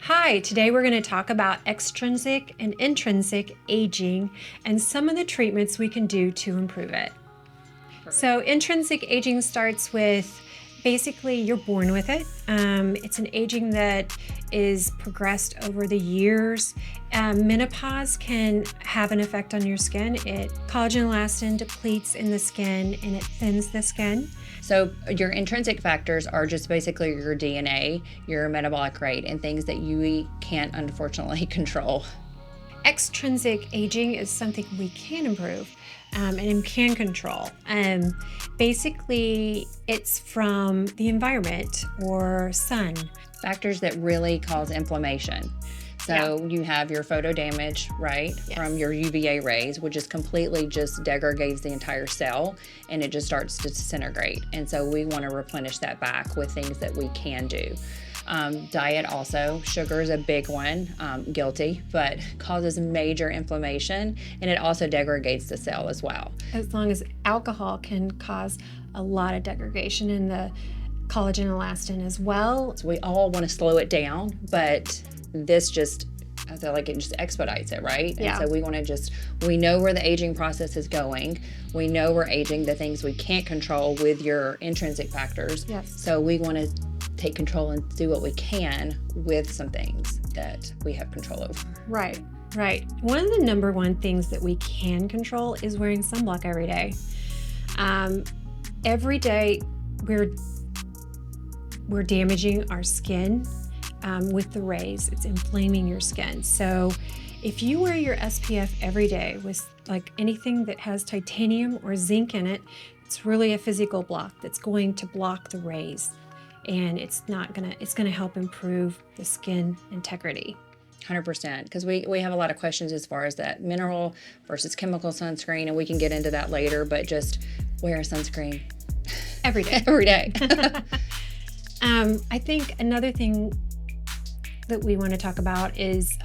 Hi, today we're going to talk about extrinsic and intrinsic aging and some of the treatments we can do to improve it. Perfect. So intrinsic aging starts with basically you're born with it. It's an aging that is progressed over the years. Menopause can have an effect on your skin. Collagen elastin depletes in the skin and it thins the skin. So your intrinsic factors are just basically your DNA, your metabolic rate, and things that you can't unfortunately control. Extrinsic aging is something we can improve and can control. Basically, it's from the environment or sun. Factors that really cause inflammation. So you have your photo damage, right, from your UVA rays, which is completely just degrades the entire cell and it just starts to disintegrate. And so we want to replenish that back with things that we can do. Diet also, sugar is a big one, guilty, but causes major inflammation and it also degrades the cell as well. As long as alcohol can cause a lot of degradation in the collagen elastin as well. So we all want to slow it down, but this just, I feel like it just expedites it, right? Yeah. And so we want to we know where the aging process is going. We know we're aging the things we can't control with your intrinsic factors. Yes. So we want to take control and do what we can with some things that we have control over. Right. One of the number one things that we can control is wearing sunblock every day. Every day we're damaging our skin. With the rays, it's inflaming your skin. So if you wear your SPF every day with like anything that has titanium or zinc in it, it's really a physical block that's going to block the rays. And it's gonna help improve the skin integrity. 100%, because we have a lot of questions as far as that mineral versus chemical sunscreen, and we can get into that later, but just wear a sunscreen. Every day. Every day. I think another thing that we want to talk about is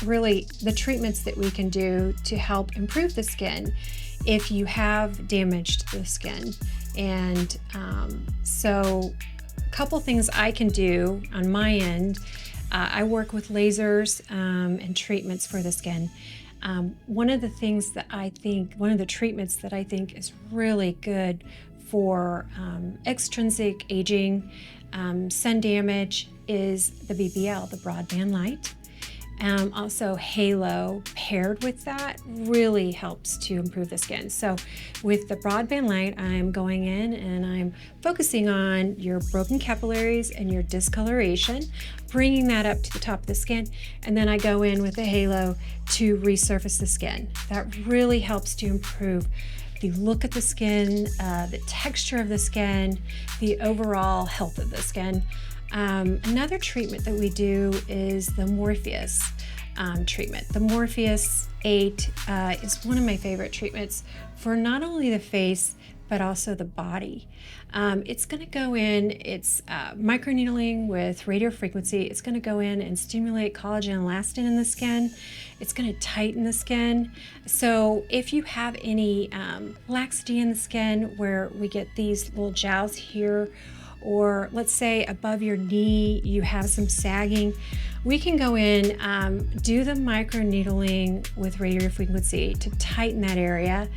really the treatments that we can do to help improve the skin if you have damaged the skin. And so a couple things I can do on my end. I work with lasers and treatments for the skin. One of the treatments that I think is really good for extrinsic aging, sun damage, is the BBL, the broadband light. Also halo paired with that really helps to improve the skin. So with the broadband light, I'm going in and I'm focusing on your broken capillaries and your discoloration, bringing that up to the top of the skin, and then I go in with the halo to resurface the skin. That really helps to improve the look of the skin, the texture of the skin, the overall health of the skin. Another treatment that we do is the Morpheus treatment. The Morpheus 8 is one of my favorite treatments for not only the face, but also the body. It's gonna go in, it's microneedling with radio frequency. It's gonna go in and stimulate collagen elastin in the skin. It's gonna tighten the skin. So if you have any laxity in the skin where we get these little jowls here, or let's say above your knee you have some sagging, we can go in, do the microneedling with radio frequency to tighten that area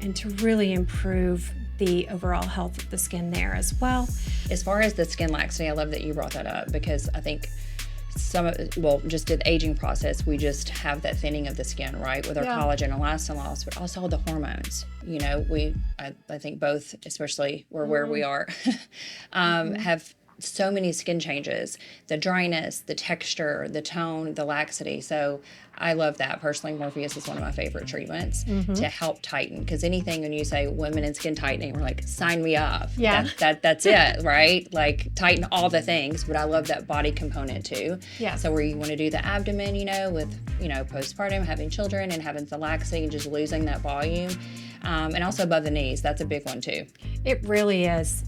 and to really improve the overall health of the skin there as well. As far as the skin laxity, I love that you brought that up, because I think just the aging process, we just have that thinning of the skin, right, with our collagen and elastin loss, but also the hormones. You know, I think both, especially where we are, have so many skin changes, the dryness, the texture, the tone, the laxity. So I love that. Personally, Morpheus is one of my favorite treatments to help tighten, because anything when you say women and skin tightening, we're like, sign me up. Yeah. That's it, right? Like tighten all the things, but I love that body component too. Yeah. So where you want to do the abdomen, with, postpartum, having children and having the laxity and just losing that volume. And also above the knees, that's a big one too. It really is.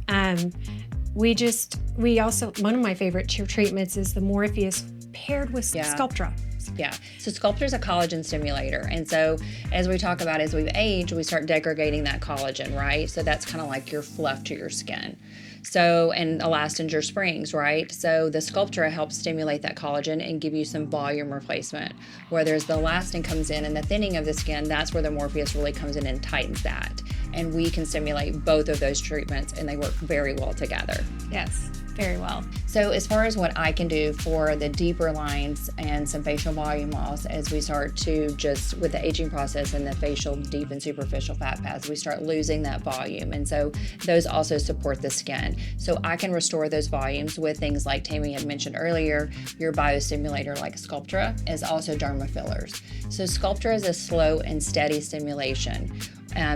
We also, one of my favorite treatments is the Morpheus paired with Sculptra. Yes. Yeah. So Sculptra is a collagen stimulator. And so as we talk about, as we age, we start degrading that collagen, right? So that's kind of like your fluff to your skin. So, and elastinger springs, right? So the Sculptra helps stimulate that collagen and give you some volume replacement. Whereas the elastin comes in and the thinning of the skin, that's where the Morpheus really comes in and tightens that. And we can stimulate both of those treatments and they work very well together. Yes, very well. So as far as what I can do for the deeper lines and some facial volume loss, as we start to just with the aging process and the facial deep and superficial fat pads, we start losing that volume. And so those also support the skin. So I can restore those volumes with things like Tammy had mentioned earlier, your biostimulator like Sculptra is also derma fillers. So Sculptra is a slow and steady stimulation.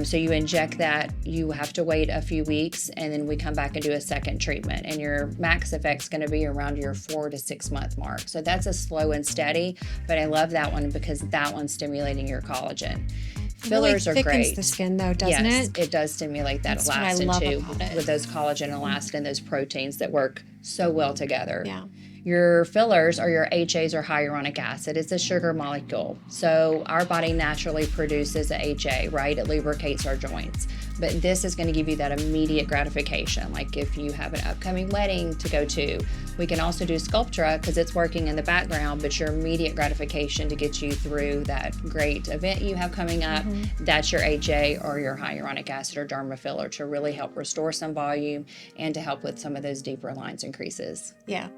So you inject that, you have to wait a few weeks, and then we come back and do a second treatment. And your max effect's going to be around your 4 to 6 month mark. So that's a slow and steady, but I love that one because that one's stimulating your collagen. Fillers really are great. Thickens the skin though, doesn't yes, it? It does stimulate that That's what I elastin love too, about it. with those collagen, elastin, those proteins that work so well together. Yeah. Your fillers are your HAs or hyaluronic acid. It's a sugar molecule. So our body naturally produces a HA, right? It lubricates our joints. But this is going to give you that immediate gratification. Like if you have an upcoming wedding to go to, we can also do Sculptra because it's working in the background, but your immediate gratification to get you through that great event you have coming up, that's your HA or your hyaluronic acid or derma filler to really help restore some volume and to help with some of those deeper lines and creases. Yeah.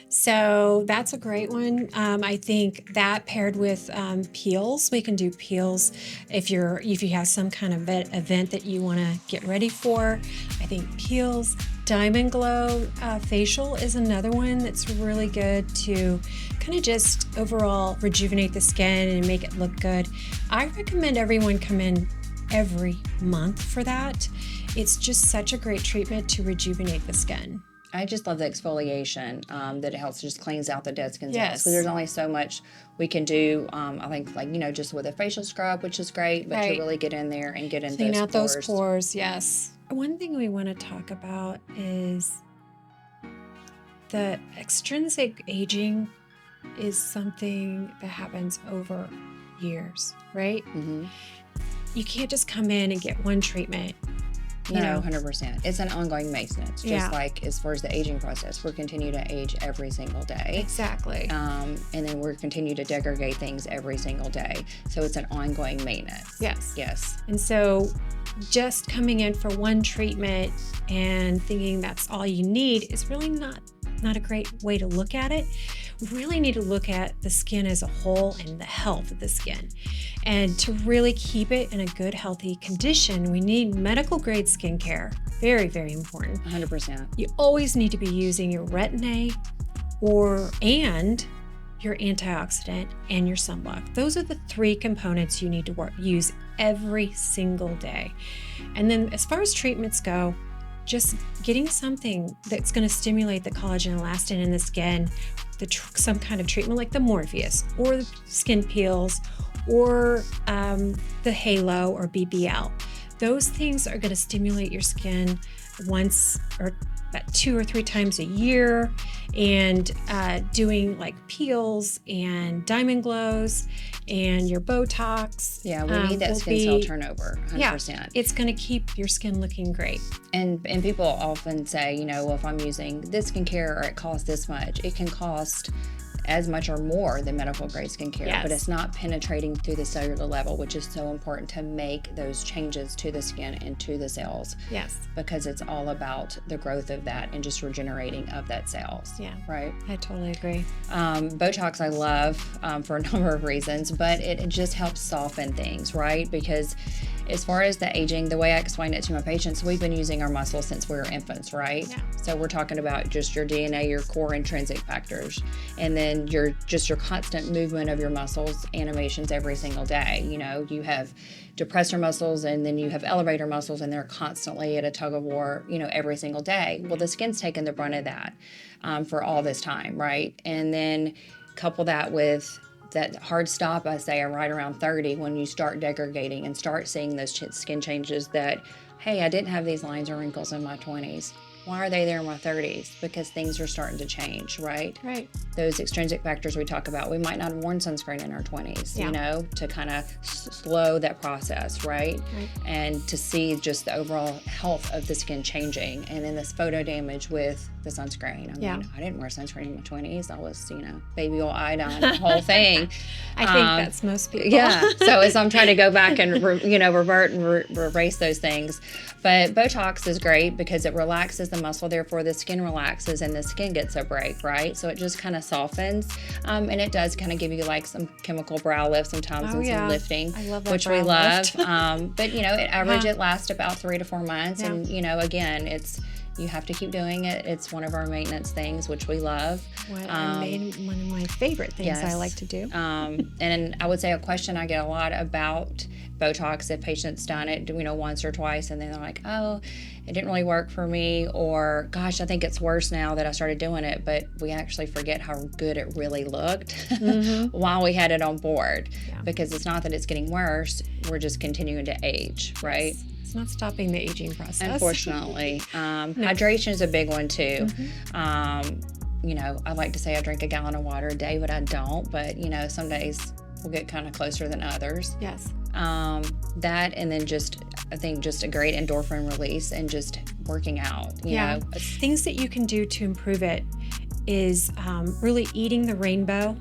So that's a great one. I think that paired with peels, we can do peels if you have some kind of event that you want to get ready for. I think peels, Diamond Glow facial is another one that's really good to kind of just overall rejuvenate the skin and make it look good. I recommend everyone come in every month for that. It's just such a great treatment to rejuvenate the skin. I just love the exfoliation that it helps, just cleans out the dead skin cells. Yes. So there's only so much we can do. I think, like, just with a facial scrub, which is great, but Right. to really get in there and get in Clean those out pores. those pores, yes. One thing we want to talk about is the extrinsic aging is something that happens over years, right? Mm-hmm. You can't just come in and get one treatment. No, 100%. It's an ongoing maintenance. Yeah. Just like as far as the aging process, we continue to age every single day. Exactly. And then we continue to degrade things every single day. So it's an ongoing maintenance. Yes. Yes. And so just coming in for one treatment and thinking that's all you need is really not a great way to look at it. We really need to look at the skin as a whole and the health of the skin. And to really keep it in a good, healthy condition, we need medical grade skincare. Very, very important. 100%. You always need to be using your retin-A and your antioxidant and your sunblock. Those are the three components you need to use every single day. And then as far as treatments go, just getting something that's going to stimulate the collagen elastin in the skin, some kind of treatment like the Morpheus or the skin peels or the Halo or BBL. Those things are going to stimulate your skin once or about 2 or 3 times a year, and doing like peels and diamond glows and your Botox. Yeah, we need that skin cell turnover, 100%. Yeah, it's going to keep your skin looking great. And people often say, well, if I'm using this skincare or it costs this much, it can cost as much or more than medical grade skincare, Yes. but it's not penetrating through the cellular level, which is so important to make those changes to the skin and to the cells. Yes. Because it's all about the growth of that and just regenerating of that cells. Yeah. Right. I totally agree. Botox I love for a number of reasons, but it just helps soften things, right? Because as far as the aging, the way I explain it to my patients, we've been using our muscles since we were infants, right? Yeah. So we're talking about just your DNA, your core intrinsic factors, and then your constant movement of your muscles, animations every single day. You have depressor muscles and then you have elevator muscles, and they're constantly at a tug of war, every single day. Well, the skin's taken the brunt of that for all this time, right? And then couple that with that hard stop, I say, right around 30, when you start degrading and start seeing those skin changes that, hey, I didn't have these lines or wrinkles in my 20s. Why are they there in my 30s? Because things are starting to change, right? Right. Those extrinsic factors we talk about, we might not have worn sunscreen in our 20s, you know, to kind of slow that process, right? And to see just the overall health of the skin changing. And then this photo damage with the sunscreen. I mean, I didn't wear sunscreen in my 20s. I was, you know, baby oil, iodine, the whole thing. I think that's most people. Yeah. So as I'm trying to go back and, revert and erase those things. But Botox is great because it relaxes the muscle, therefore the skin relaxes and the skin gets a break, right? So it just kind of softens, and it does kind of give you like some chemical brow lift sometimes and some lifting, I love that, which we love. lift. But it lasts about 3 to 4 months, and again, you have to keep doing it. It's one of our maintenance things, which we love. One of my favorite things I like to do. And I would say a question I get a lot about Botox, if patients done it, once or twice, and then they're like, oh, it didn't really work for me, or gosh, I think it's worse now that I started doing it. But we actually forget how good it really looked while we had it on board, because it's not that it's getting worse. We're just continuing to age, right? It's not stopping the aging process. Unfortunately. Hydration is a big one too. I like to say I drink a gallon of water a day, but I don't. But, some days we'll get kind of closer than others. Yes. That, and then I think just a great endorphin release and just working out, you know. Things that you can do to improve it is really eating the rainbow.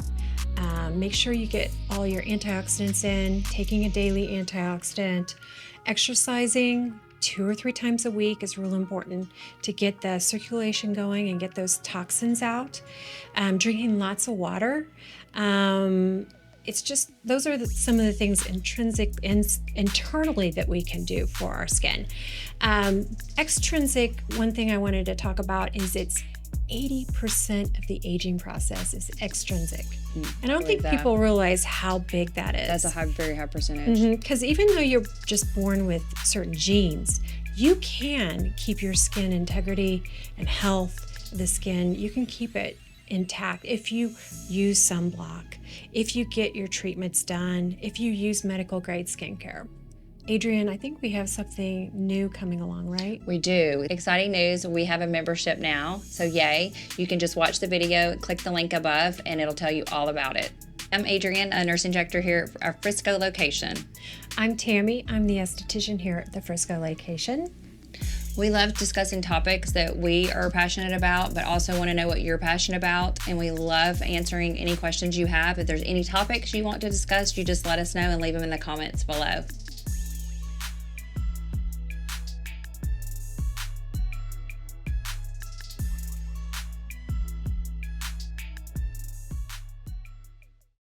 Make sure you get all your antioxidants in, taking a daily antioxidant. Exercising 2 or 3 times a week is real important to get the circulation going and get those toxins out. Drinking lots of water. It's just, those are some of the things internally that we can do for our skin. Extrinsic, one thing I wanted to talk about is it's 80% of the aging process is extrinsic. And I don't think people realize how big that is. That's a very high percentage. Because even though you're just born with certain genes, you can keep your skin integrity and health of the skin. You can keep it intact if you use sunblock, if you get your treatments done, if you use medical grade skincare. Adrian, I think we have something new coming along, right? We do. Exciting news. We have a membership now. So yay. You can just watch the video, click the link above, and it'll tell you all about it. I'm Adrian, a Nurse Injector here at our Frisco location. I'm Tammy. I'm the esthetician here at the Frisco location. We love discussing topics that we are passionate about, but also want to know what you're passionate about. And we love answering any questions you have. If there's any topics you want to discuss, you just let us know and leave them in the comments below.